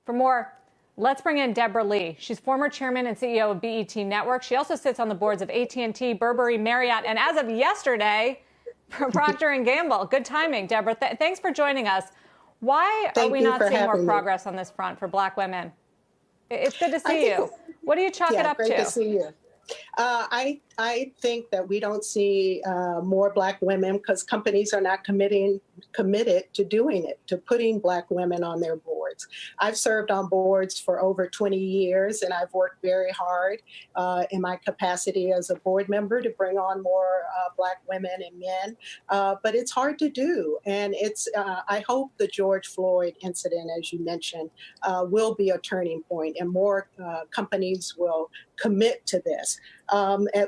For more, let's bring in Deborah Lee. She's former chairman and CEO of BET Network. She also sits on the boards of AT&T, Burberry, Marriott, and as of yesterday, Procter & Gamble. Good timing, Deborah. Thanks for joining us. Why are we not seeing more progress on this front for Black women? It's good to see you. What do you chalk it up to? Great to see you. I think that we don't see more Black women because companies are not committed to doing it, to putting Black women on their boards. I've served on boards for over 20 years, and I've worked very hard in my capacity as a board member to bring on more Black women and men. But it's hard to do. And I hope the George Floyd incident, as you mentioned, will be a turning point and more companies will commit to this.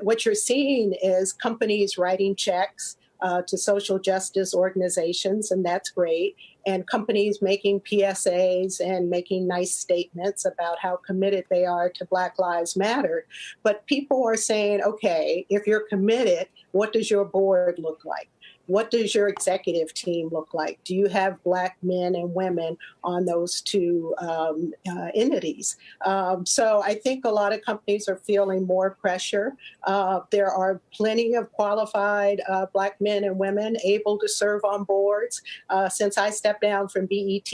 What you're seeing is companies writing checks to social justice organizations, and that's great, and companies making PSAs and making nice statements about how committed they are to Black Lives Matter. But people are saying, okay, if you're committed, what does your board look like? What does your executive team look like? Do you have Black men and women on those two entities? So I think a lot of companies are feeling more pressure. There are plenty of qualified Black men and women able to serve on boards. Since I stepped down from BET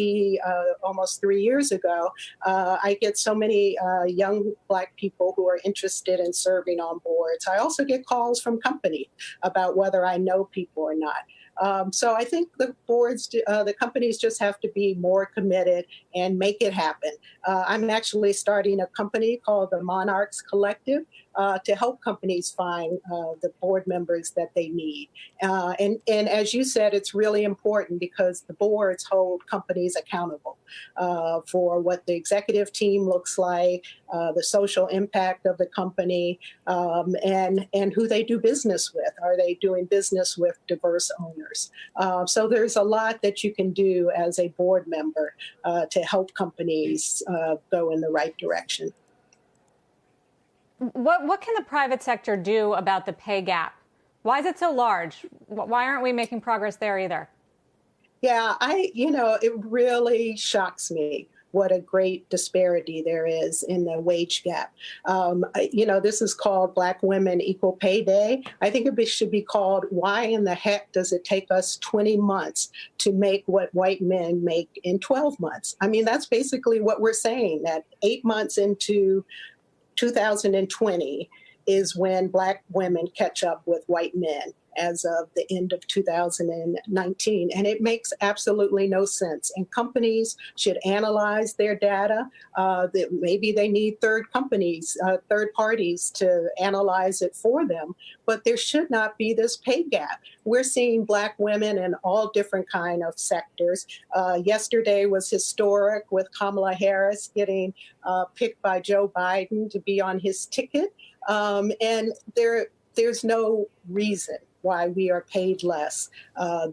almost 3 years ago, I get so many young Black people who are interested in serving on boards. I also get calls from companies about whether I know people or not. So I think the boards, the companies just have to be more committed and make it happen. I'm actually starting a company called the Monarchs Collective to help companies find the board members that they need. And as you said, it's really important because the boards hold companies accountable for what the executive team looks like, the social impact of the company, and who they do business with. Are they doing business with diverse owners? So there's a lot that you can do as a board member to help companies go in the right direction. What can the private sector do about the pay gap? Why is it so large? Why aren't we making progress there either? Yeah, it really shocks me what a great disparity there is in the wage gap. This is called Black Women Equal Pay Day. I think it should be called, why in the heck does it take us 20 months to make what white men make in 12 months? I mean, that's basically what we're saying, that 8 months into 2020 is when Black women catch up with white men as of the end of 2019. And it makes absolutely no sense. And companies should analyze their data. That maybe they need third parties to analyze it for them. But there should not be this pay gap. We're seeing Black women in all different kind of sectors. Yesterday was historic with Kamala Harris getting picked by Joe Biden to be on his ticket. And there's no reason why we are paid less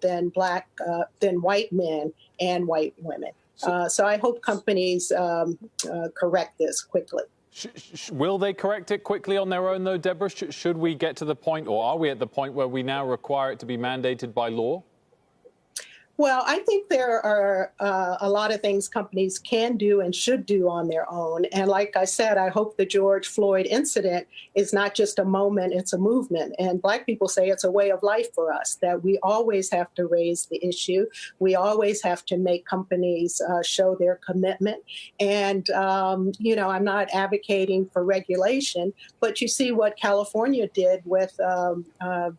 than white men and white women. So I hope companies correct this quickly. Will they correct it quickly on their own, though, Deborah? Should we get to the point, or are we at the point where we now require it to be mandated by law? Well, I think there are a lot of things companies can do and should do on their own. And like I said, I hope the George Floyd incident is not just a moment, it's a movement. And Black people say it's a way of life for us, that we always have to raise the issue. We always have to make companies show their commitment. And, I'm not advocating for regulation, but you see what California did with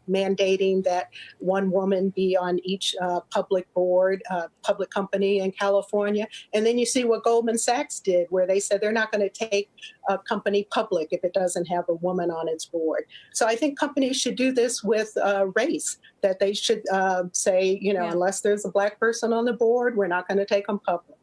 mandating that one woman be on each public board, public company in California. And then you see what Goldman Sachs did, where they said they're not going to take a company public if it doesn't have a woman on its board. So I think companies should do this with race, that they should say, unless there's a Black person on the board, we're not going to take them public.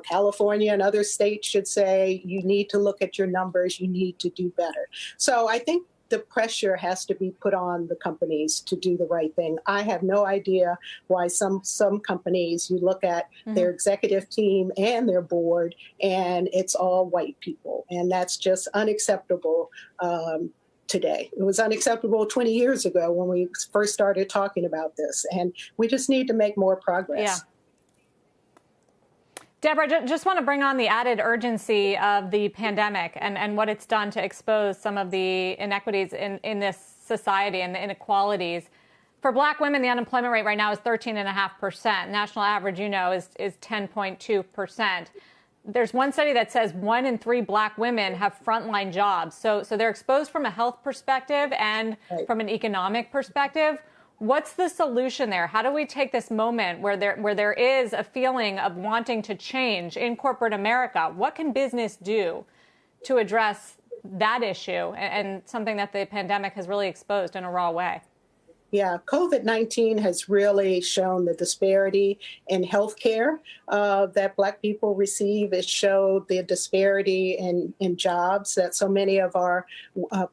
California and other states should say, you need to look at your numbers, you need to do better. So I think the pressure has to be put on the companies to do the right thing. I have no idea why some companies, you look at their executive team and their board, and it's all white people. And that's just unacceptable today. It was unacceptable 20 years ago when we first started talking about this. And we just need to make more progress. Yeah. Deborah, just want to bring on the added urgency of the pandemic and what it's done to expose some of the inequities in this society and the inequalities. For Black women, the unemployment rate right now is 13.5%. National average, is 10.2%. There's one study that says 1 in 3 Black women have frontline jobs. So they're exposed from a health perspective and from an economic perspective. What's the solution there? How do we take this moment where there is a feeling of wanting to change in corporate America? What can business do to address that issue and something that the pandemic has really exposed in a raw way? Yeah, COVID-19 has really shown the disparity in healthcare that Black people receive. It showed the disparity in jobs that so many of our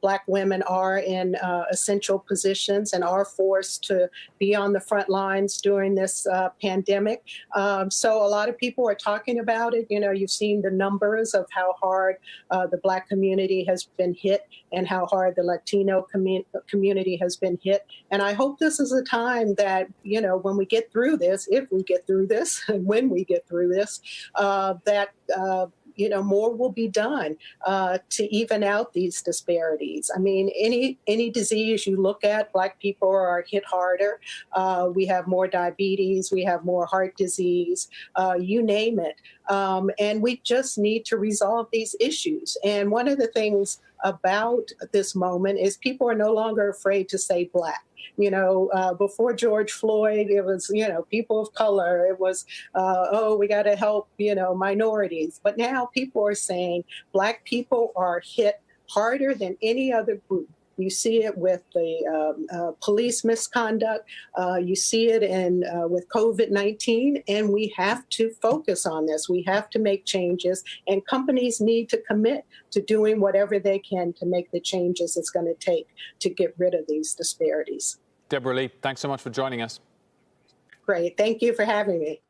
Black women are in essential positions and are forced to be on the front lines during this pandemic. So a lot of people are talking about it. You've seen the numbers of how hard the Black community has been hit and how hard the Latino community has been hit. And I hope this is a time that, when we get through this, if we get through this, and when we get through this, that more will be done to even out these disparities. I mean, any disease you look at, Black people are hit harder. We have more diabetes, we have more heart disease, you name it. And we just need to resolve these issues. And one of the things about this moment is people are no longer afraid to say Black. Before George Floyd, it was, people of color. It was, we got to help, minorities. But now people are saying Black people are hit harder than any other group. You see it with the police misconduct. You see it with COVID-19, and we have to focus on this. We have to make changes, and companies need to commit to doing whatever they can to make the changes it's going to take to get rid of these disparities. Deborah Lee, thanks so much for joining us. Great. Thank you for having me.